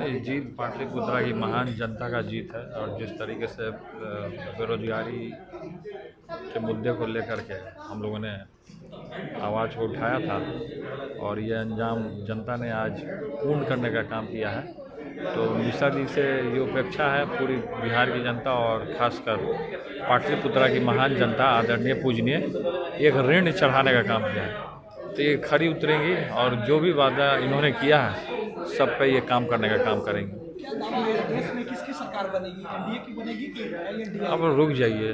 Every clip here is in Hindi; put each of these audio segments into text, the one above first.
ये जीत पाटलिपुत्रा की महान जनता का जीत है और जिस तरीके से बेरोजगारी के मुद्दे को लेकर के हम लोगों ने आवाज़ को उठाया था और ये अंजाम जनता ने आज पूर्ण करने का काम किया है। तो मिश्रा जी से ये अपेक्षा है पूरी बिहार की जनता और खासकर पाटलिपुत्रा की महान जनता आदरणीय पूजनीय एक ऋण चढ़ाने का काम किया है। तो ये खरी उतरेंगी और जो भी वादा इन्होंने किया है सब पे ये काम करने का काम करेंगे। क्या दावा है देश में किसकी सरकार बनेगी? एनडीए की बनेगी कि इंडिया? अब रुक जाइए,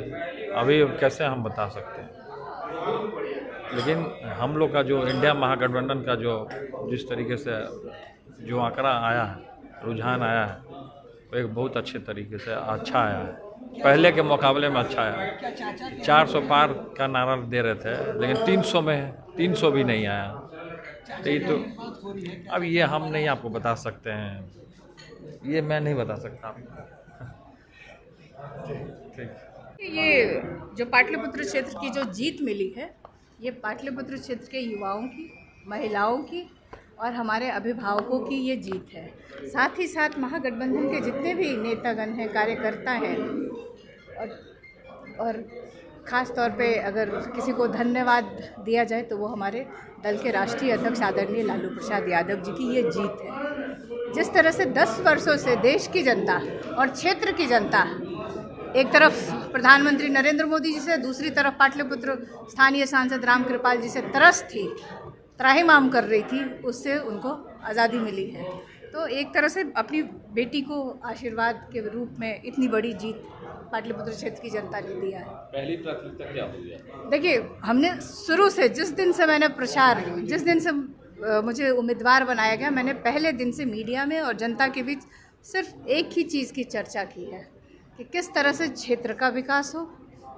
अभी कैसे हम बता सकते हैं, लेकिन हम लोग का जो इंडिया महागठबंधन का जो जिस तरीके से जो आंकड़ा आया है, रुझान आया है, वो एक बहुत अच्छे तरीके से अच्छा आया है, पहले के मुकाबले में अच्छा आया है। 400 पार का नारा दे रहे थे लेकिन 300 में 300 भी नहीं आया। तो अब ये हम नहीं आपको बता सकते हैं, ये मैं नहीं बता सकता ठीक। ये जो पाटलिपुत्र क्षेत्र की जो जीत मिली है, ये पाटलिपुत्र क्षेत्र के युवाओं की, महिलाओं की और हमारे अभिभावकों की ये जीत है। साथ ही साथ महागठबंधन के जितने भी नेतागण हैं, कार्यकर्ता हैं और ख़ास तौर पे अगर किसी को धन्यवाद दिया जाए तो वो हमारे दल के राष्ट्रीय अध्यक्ष आदरणीय लालू प्रसाद यादव जी की ये जीत है। जिस तरह से 10 वर्षों से देश की जनता और क्षेत्र की जनता एक तरफ प्रधानमंत्री नरेंद्र मोदी जी से, दूसरी तरफ पाटलिपुत्र स्थानीय सांसद राम कृपाल जी से त्राहिमाम कर रही थी, उससे उनको आज़ादी मिली है। तो एक तरह से अपनी बेटी को आशीर्वाद के रूप में इतनी बड़ी जीत पाटलिपुत्र क्षेत्र की जनता ने दिया है। पहली प्राथमिकता क्या होगी? देखिए, हमने शुरू से जिस दिन से मुझे उम्मीदवार बनाया गया, मैंने पहले दिन से मीडिया में और जनता के बीच सिर्फ एक ही चीज़ की चर्चा की है कि किस तरह से क्षेत्र का विकास हो,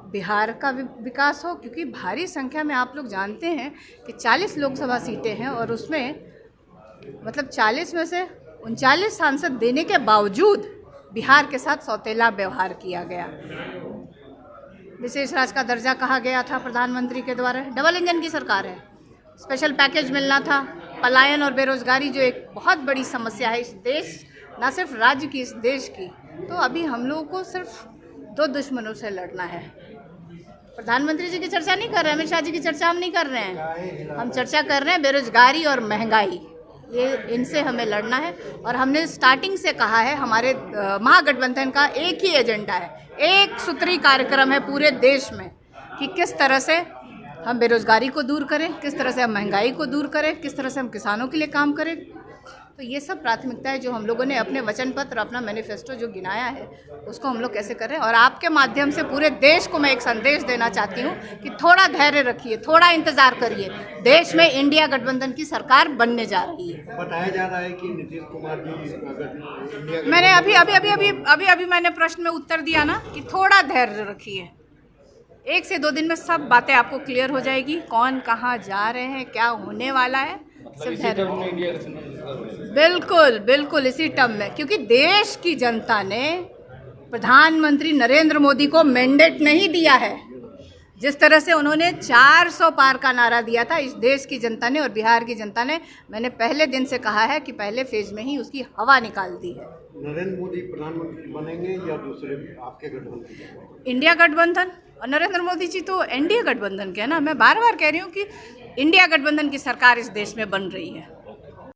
बिहार का विकास हो, क्योंकि भारी संख्या में आप लोग जानते हैं कि 40 लोकसभा सीटें हैं और उसमें मतलब 40 में से 39 सांसद देने के बावजूद बिहार के साथ सौतेला व्यवहार किया गया। विशेष राज्य का दर्जा कहा गया था प्रधानमंत्री के द्वारा, डबल इंजन की सरकार है, स्पेशल पैकेज मिलना था, पलायन और बेरोजगारी जो एक बहुत बड़ी समस्या है इस देश, ना सिर्फ राज्य की, इस देश की। तो अभी हम लोगों को सिर्फ 2 दुश्मनों से लड़ना है। प्रधानमंत्री जी की चर्चा नहीं कर रहे हैं, अमित शाह जी की चर्चा हम नहीं कर रहे हैं, हम चर्चा कर रहे हैं बेरोजगारी और महंगाई, ये इनसे हमें लड़ना है। और हमने स्टार्टिंग से कहा है, हमारे महागठबंधन का एक ही एजेंडा है, एक सूत्री कार्यक्रम है पूरे देश में कि किस तरह से हम बेरोजगारी को दूर करें, किस तरह से हम महंगाई को दूर करें, किस तरह से हम किसानों के लिए काम करें। तो ये सब प्राथमिकता है जो हम लोगों ने अपने वचन पत्र, अपना मैनिफेस्टो जो गिनाया है, उसको हम लोग कैसे करें। और आपके माध्यम से पूरे देश को मैं एक संदेश देना चाहती हूँ कि थोड़ा धैर्य रखिए, थोड़ा इंतजार करिए, देश में इंडिया गठबंधन की सरकार बनने जा रही है। बताया जा रहा है कि नीतीश कुमार जी, मैंने अभी मैंने प्रश्न में उत्तर दिया ना कि थोड़ा धैर्य रखिए, 1 से 2 दिन में सब बातें आपको क्लियर हो जाएगी, कौन कहाँ जा रहे हैं, क्या होने वाला है। बिल्कुल इसी टर्म में, क्योंकि देश की जनता ने प्रधानमंत्री नरेंद्र मोदी को मैंडेट नहीं दिया है। जिस तरह से उन्होंने 400 पार का नारा दिया था इस देश की जनता ने और बिहार की जनता ने, मैंने पहले दिन से कहा है कि पहले फेज में ही उसकी हवा निकाल दी है। नरेंद्र मोदी प्रधानमंत्री बनेंगे या दूसरे आपके गठबंधन? इंडिया गठबंधन, और नरेंद्र मोदी जी तो एनडीए गठबंधन के है ना। मैं बार बार कह रही हूँ कि इंडिया गठबंधन की सरकार इस देश में बन रही है।